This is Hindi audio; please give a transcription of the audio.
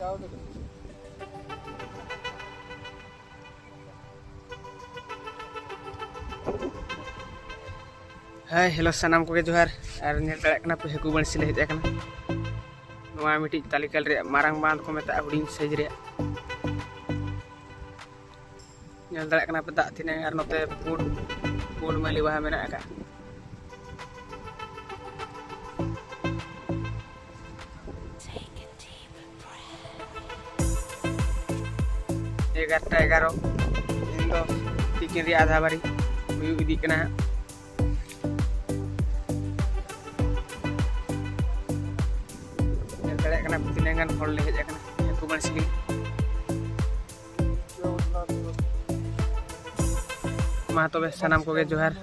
हाय हेलो सानाम को जोहार और नेल दाड़ा पे हाकू बंसी ले हेजना मिट्टी तालिकाल रे मारांग बांध को मेता हुडिंग साइज रे नेल दाड़ा पे दा तीना और नोते पुड माली बाहा मेना का एगारटा 11 इन दो तिकिन रे आधा बारी हुई इदी कना तीन हॉल ले हेज हाकू बंसी मा तबे सानाम को जोहार।